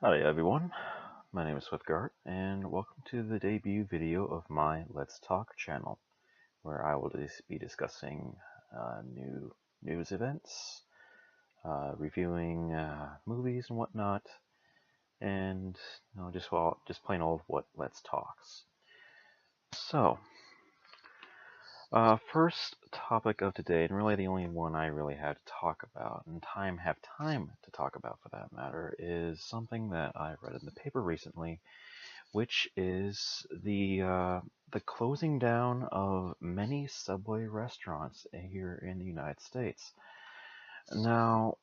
Howdy everyone, my name is Gearheart, and welcome to the debut video of my Let's Talk channel, where I will be discussing new news events, reviewing movies and whatnot, and just plain old what Let's Talks. So, first topic of today, and really the only one I really had to talk about, and have time to talk about for that matter, is something that I read in the paper recently, which is the closing down of many Subway restaurants here in the United States. Now,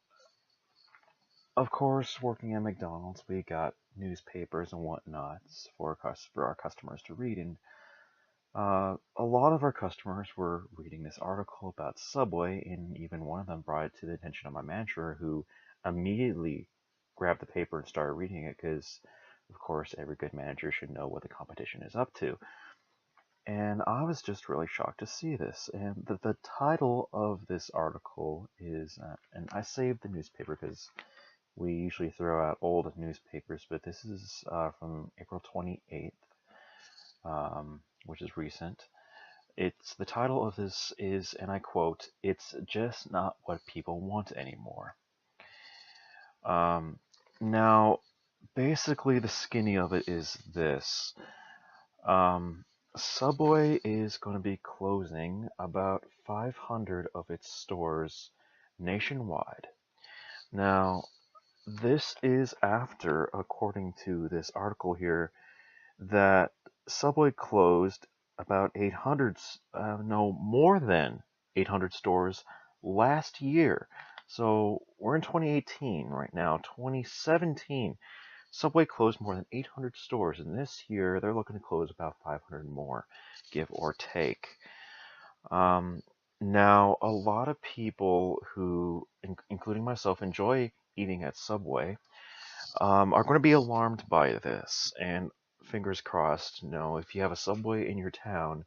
of course, working at McDonald's, we got newspapers and whatnot for our customers to read, and a lot of our customers were reading this article about Subway, and even one of them brought it to the attention of my manager, who immediately grabbed the paper and started reading it because, of course, every good manager should know what the competition is up to. And I was just really shocked to see this. And the title of this article is, and I saved the newspaper because we usually throw out old newspapers, but this is from April 28th. Which is recent. The title of this is, and I quote, "It's just not what people want anymore." Now, basically, the skinny of it is this. Subway is going to be closing about 500 of its stores nationwide. Now, this is after, according to this article here, that Subway closed about 800, no, more than 800 stores last year. So we're in 2018 right now. 2017, Subway closed more than 800 stores, and this year they're looking to close about 500 more, give or take. Now, a lot of people who, including myself, enjoy eating at Subway are going to be alarmed by this, and fingers crossed, if you have a Subway in your town,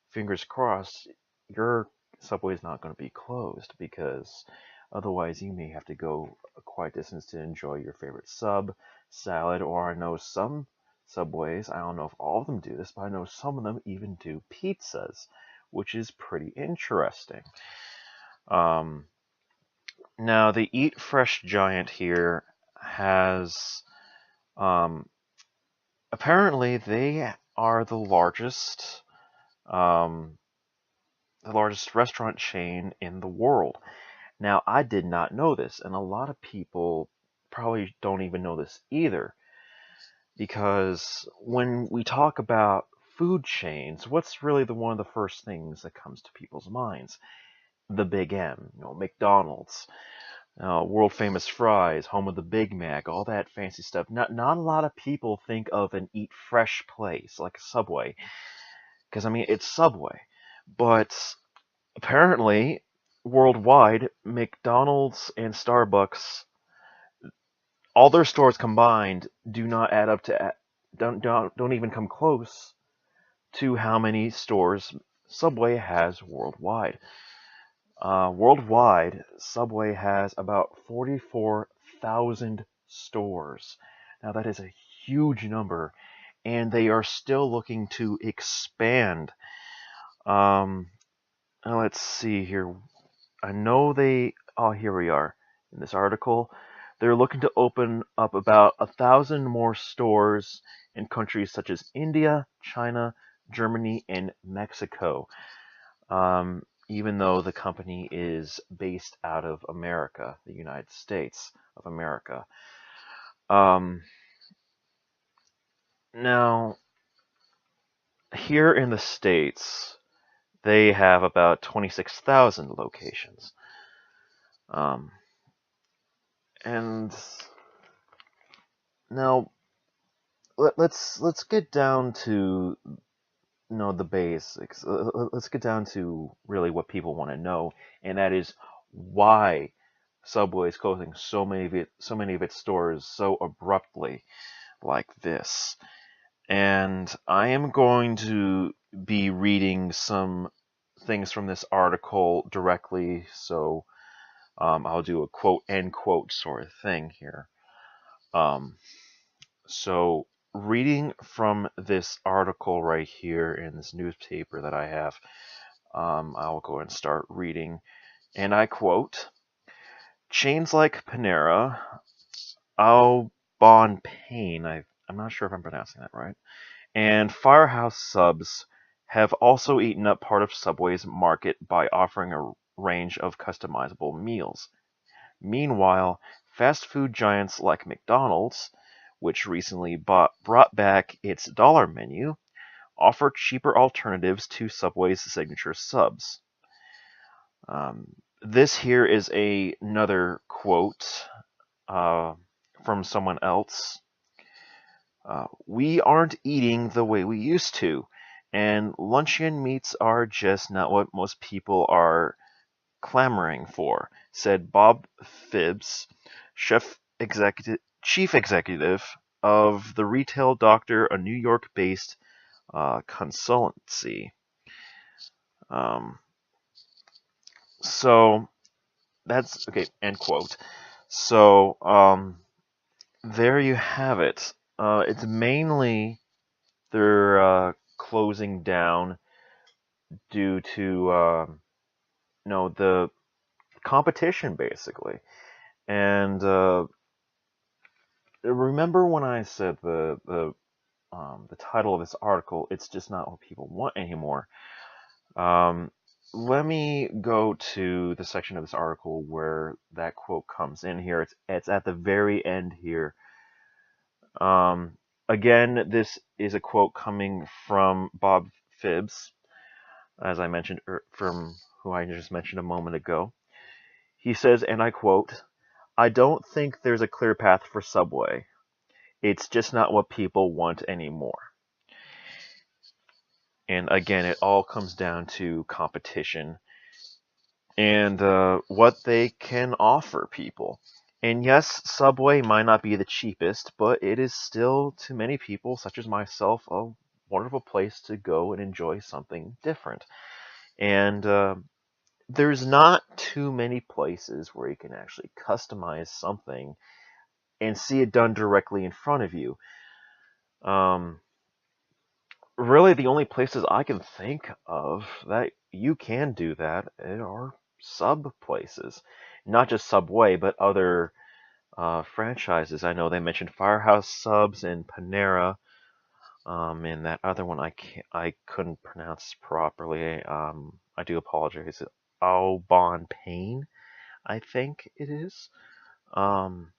fingers crossed, your Subway is not going to be closed, because otherwise you may have to go a quite distance to enjoy your favorite salad, or I know some Subways, I don't know if all of them do this, but I know some of them even do pizzas, which is pretty interesting. Now, the Eat Fresh giant here has apparently they are the largest restaurant chain in the world. Now, I did not know this, and a lot of people probably don't even know this either, because when we talk about food chains, what's really one of the first things that comes to people's minds? The Big M, McDonald's. World famous fries, home of the Big Mac, all that fancy stuff. Not a lot of people think of an Eat Fresh place like a Subway, because I mean it's Subway, but apparently worldwide, McDonald's and Starbucks, all their stores combined, do not add up to don't even come close to how many stores Subway has worldwide. Worldwide, Subway has about 44,000 stores. Now, that is a huge number, and they are still looking to expand. Now let's see here. I know here we are in this article. They're looking to open up about 1,000 more stores in countries such as India, China, Germany, and Mexico. Even though the company is based out of America, the United States of America. Now, here in the States, they have about 26,000 locations. And now, let's get down to the basics. Let's get down to really what people want to know, and that is why Subway is closing so many of its stores so abruptly like this. And I am going to be reading some things from this article directly, so I'll do a quote end quote sort of thing here. So, reading from this article right here in this newspaper that I have, I'll go and start reading. And I quote, chains like Panera, Au Bon Pain, I'm not sure if I'm pronouncing that right, and Firehouse Subs have also eaten up part of Subway's market by offering a range of customizable meals. Meanwhile, fast food giants like McDonald's, which recently brought back its dollar menu, offer cheaper alternatives to Subway's signature subs. This here is another quote uh, from someone else. We aren't eating the way we used to, and luncheon meats are just not what most people are clamoring for, said Bob Phibbs, chief executive of the Retail Doctor, a New York-based consultancy. Um, so that's okay. End quote. So there you have it. It's mainly they're closing down due to the competition basically. And remember when I said the title of this article? It's just not what people want anymore. Um, Let me go to the section of this article where that quote comes in here. It's at the very end here. Again, this is a quote coming from Bob Phibbs, as I mentioned, from who I just mentioned a moment ago. He says, and I quote, I don't think there's a clear path for Subway. It's just not what people want anymore. And again, it all comes down to competition and what they can offer people. And yes, Subway might not be the cheapest, but it is still, to many people, such as myself, a wonderful place to go and enjoy something different. And there's not too many places where you can actually customize something and see it done directly in front of you. Um, really, the only places I can think of that you can do that are sub places. Not just Subway, but other franchises. I know they mentioned Firehouse Subs and Panera, and that other one I couldn't pronounce properly. I do apologize. Au Bon Pain, I think it is. Um,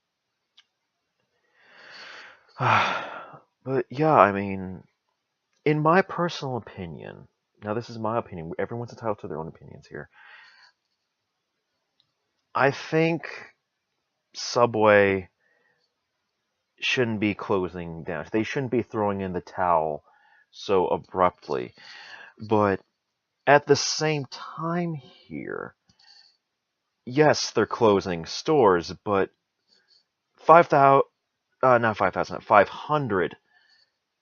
but yeah, I mean, in my personal opinion, now this is my opinion. Everyone's entitled to their own opinions here. I think Subway shouldn't be closing down. They shouldn't be throwing in the towel so abruptly. But at the same time here, yes, they're closing stores, but 5,000, not 5,000, 500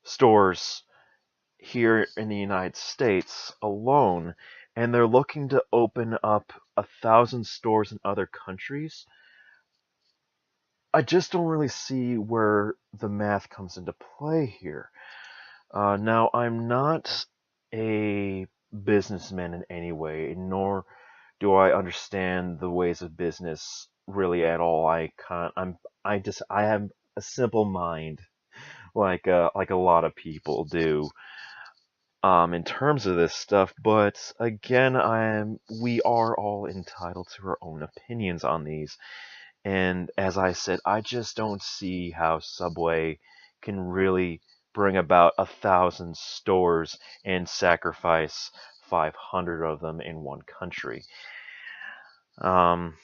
stores here in the United States alone, and they're looking to open up 1,000 stores in other countries. I just don't really see where the math comes into play here. Now, I'm not a businessman in any way, nor do I understand the ways of business really at all. I can't. I have a simple mind, like a lot of people do, in terms of this stuff. But again, we are all entitled to our own opinions on these. And as I said, I just don't see how Subway can really bring about 1,000 stores and sacrifice 500 of them in one country. Um,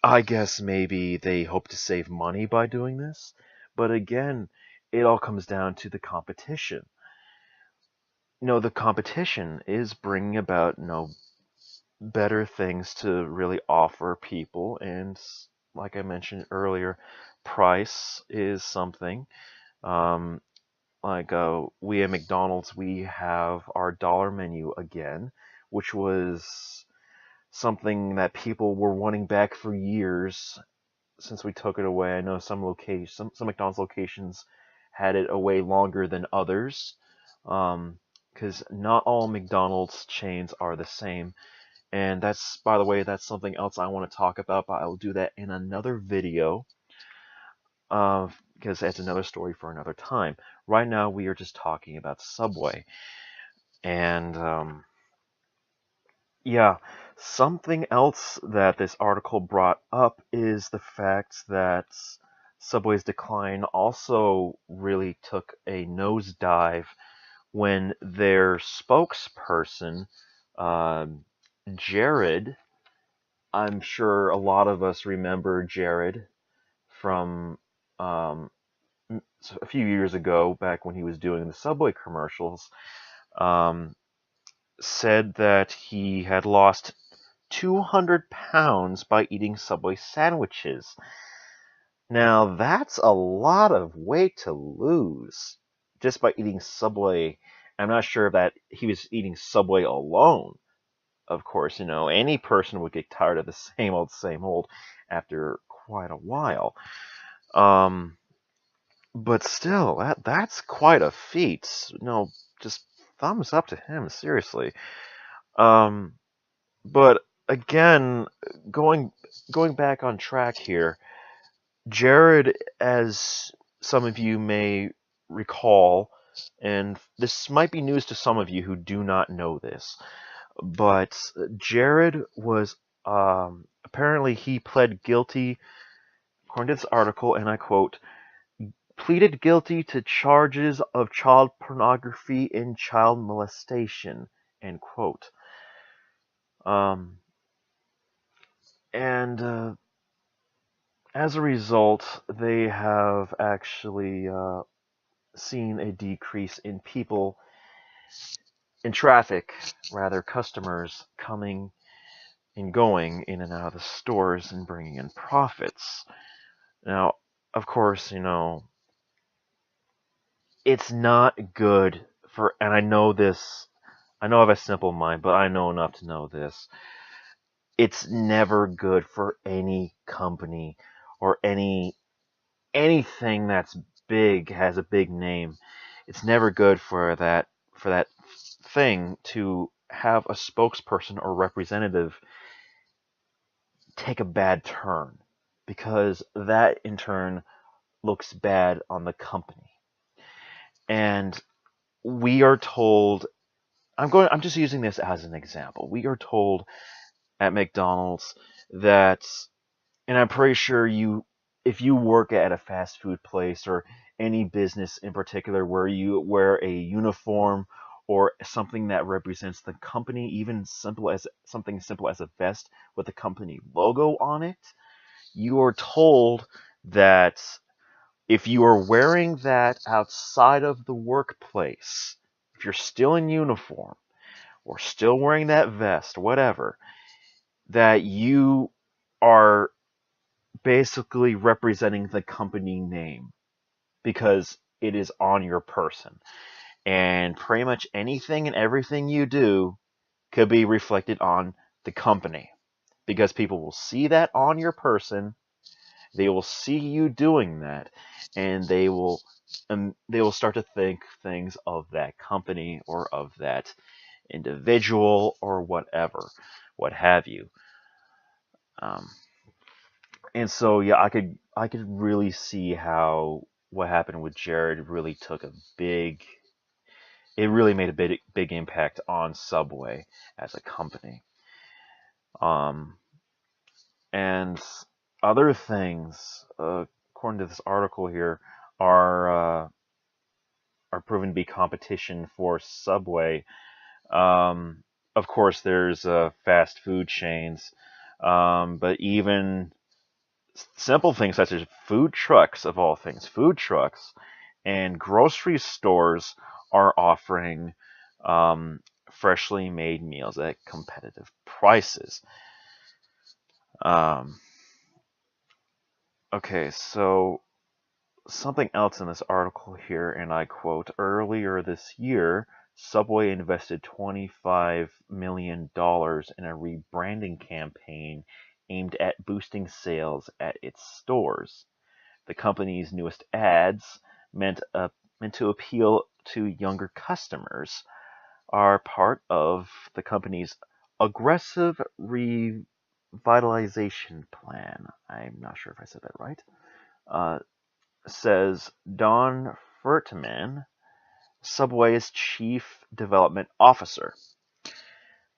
I guess maybe they hope to save money by doing this, but again, it all comes down to the competition. The competition is bringing about, better things to really offer people, and like I mentioned earlier, price is something. Um, we at McDonald's, we have our dollar menu again, which was something that people were wanting back for years since we took it away. I know some McDonald's locations had it away longer than others, because not all McDonald's chains are the same. And that's, by the way, that's something else I want to talk about, but I will do that in another video, because that's another story for another time. Right now, we are just talking about Subway. And, yeah, something else that this article brought up is the fact that Subway's decline also really took a nosedive when their spokesperson, Jared, I'm sure a lot of us remember Jared from um, a few years ago, back when he was doing the Subway commercials, um, said that he had lost 200 pounds by eating Subway sandwiches. Now, that's a lot of weight to lose just by eating Subway. I'm not sure that he was eating Subway alone. Of course, any person would get tired of the same old after quite a while. But still, that's quite a feat. Just thumbs up to him, seriously. Um, but again, going going back on track here, Jared, as some of you may recall, and this might be news to some of you who do not know this, but Jared was apparently he pled guilty, according to this article, and I quote, pleaded guilty to charges of child pornography and child molestation, end quote. And as a result, they have actually seen a decrease in people, in traffic, rather, customers coming and going in and out of the stores and bringing in profits. Now, of course, it's not good for, and I know this, I know I have a simple mind, but I know enough to know this. It's never good for any company or anything that's big, has a big name. It's never good for that thing to have a spokesperson or representative take a bad turn, because that in turn looks bad on the company. And we are told, I'm just using this as an example. We are told at McDonald's that, and I'm pretty sure if you work at a fast food place or any business in particular where you wear a uniform or something that represents the company, even something simple as a vest with the company logo on it, you are told that if you are wearing that outside of the workplace, if you're still in uniform or still wearing that vest, whatever, that you are basically representing the company name because it is on your person. And pretty much anything and everything you do could be reflected on the company because people will see that on your person. They will see you doing that, and they will start to think things of that company or of that individual or whatever, what have you. And so yeah, I could really see how what happened with Jared really took a big it really made a big impact on Subway as a company. Um, and other things, according to this article here, are uh, are proven to be competition for Subway. Of course, there's fast food chains, but even simple things such as food trucks, of all things, food trucks and grocery stores are offering freshly made meals at competitive prices. Um, okay, so something else in this article here, and I quote, earlier this year, Subway invested $25 million in a rebranding campaign aimed at boosting sales at its stores. The company's newest ads, meant meant to appeal to younger customers, are part of the company's aggressive revitalization plan. I'm not sure if I said that right. Uh, Says Don Furtman, Subway's chief development officer.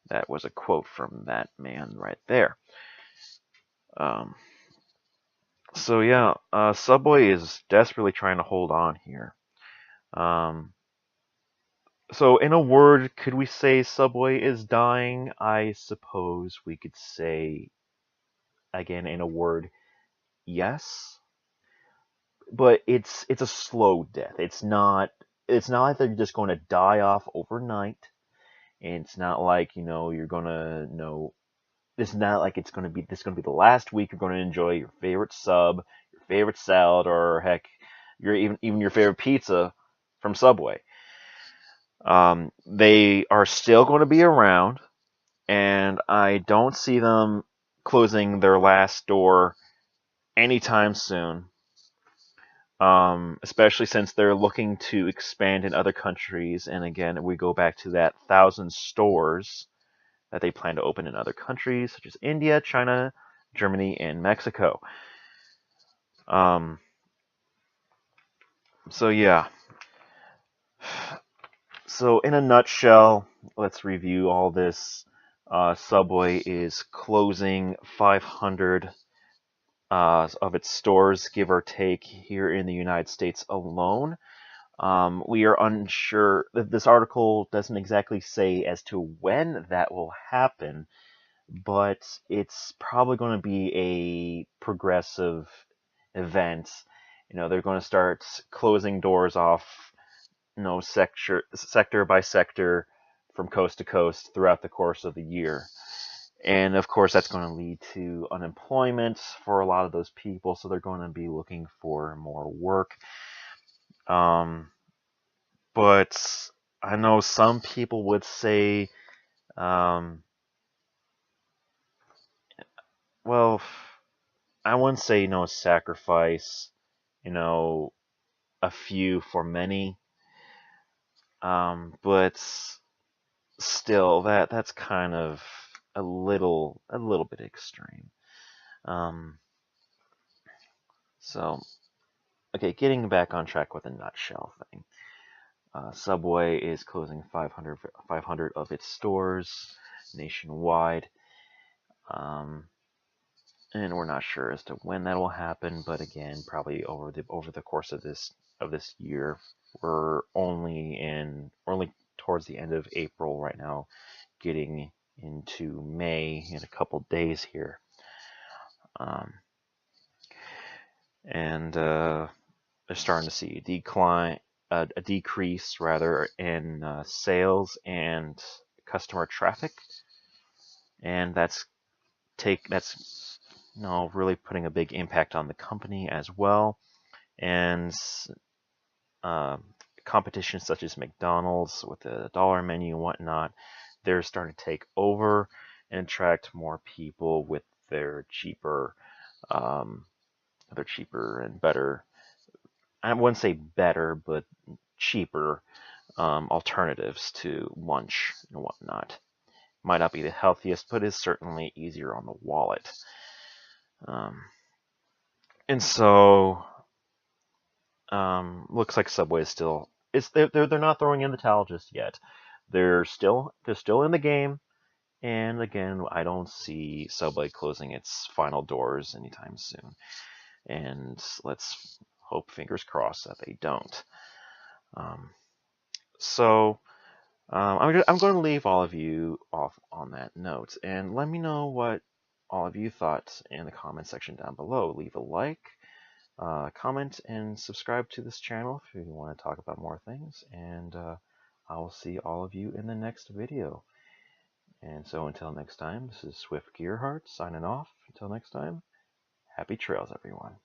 That was a quote from that man right there. Um, so yeah, Subway is desperately trying to hold on here. Um, so in a word, could we say Subway is dying? I suppose we could say, again in a word, yes. But it's a slow death. It's not like they're just going to die off overnight. And it's not like, you're gonna it's not like this is gonna be the last week you're gonna enjoy your favorite sub, your favorite salad, or heck, even your favorite pizza from Subway. They are still going to be around, and I don't see them closing their last door anytime soon. Especially since they're looking to expand in other countries, and again, we go back to that 1,000 stores that they plan to open in other countries such as India, China, Germany, and Mexico. Um, so yeah. So in a nutshell, let's review all this. Subway is closing 500 of its stores, give or take, here in the United States alone. We are unsure. This article doesn't exactly say as to when that will happen, but it's probably going to be a progressive event. They're going to start closing doors off, sector by sector, from coast to coast throughout the course of the year. And of course, that's going to lead to unemployment for a lot of those people, so they're going to be looking for more work. But I know some people would say, um, well, I wouldn't say, sacrifice, you know, a few for many. But still, that's kind of a little bit extreme. Um, so okay, getting back on track with the nutshell thing. Subway is closing 500 of its stores nationwide. Um, and we're not sure as to when that will happen, but again, probably over the course of this year. We're only towards the end of April right now, getting into May in a couple days here. And they're starting to see a decrease rather in sales and customer traffic, and that's really putting a big impact on the company as well. And uh, competition such as McDonald's with the dollar menu and whatnot, they're starting to take over and attract more people with their cheaper, um, and better. I wouldn't say better, but cheaper alternatives to lunch and whatnot. Might not be the healthiest, but is certainly easier on the wallet. Um, and so, looks like Subway is still they're not throwing in the towel just yet. They're still in the game, and again, I don't see Subway closing its final doors anytime soon. And let's hope, fingers crossed, that they don't. Um, so I'm going to leave all of you off on that note, and let me know what all of you thought in the comment section down below. Leave a like, comment, and subscribe to this channel if you want to talk about more things, and I will see all of you in the next video. And so until next time, this is Swift Gearheart signing off. Until next time, happy trails, everyone.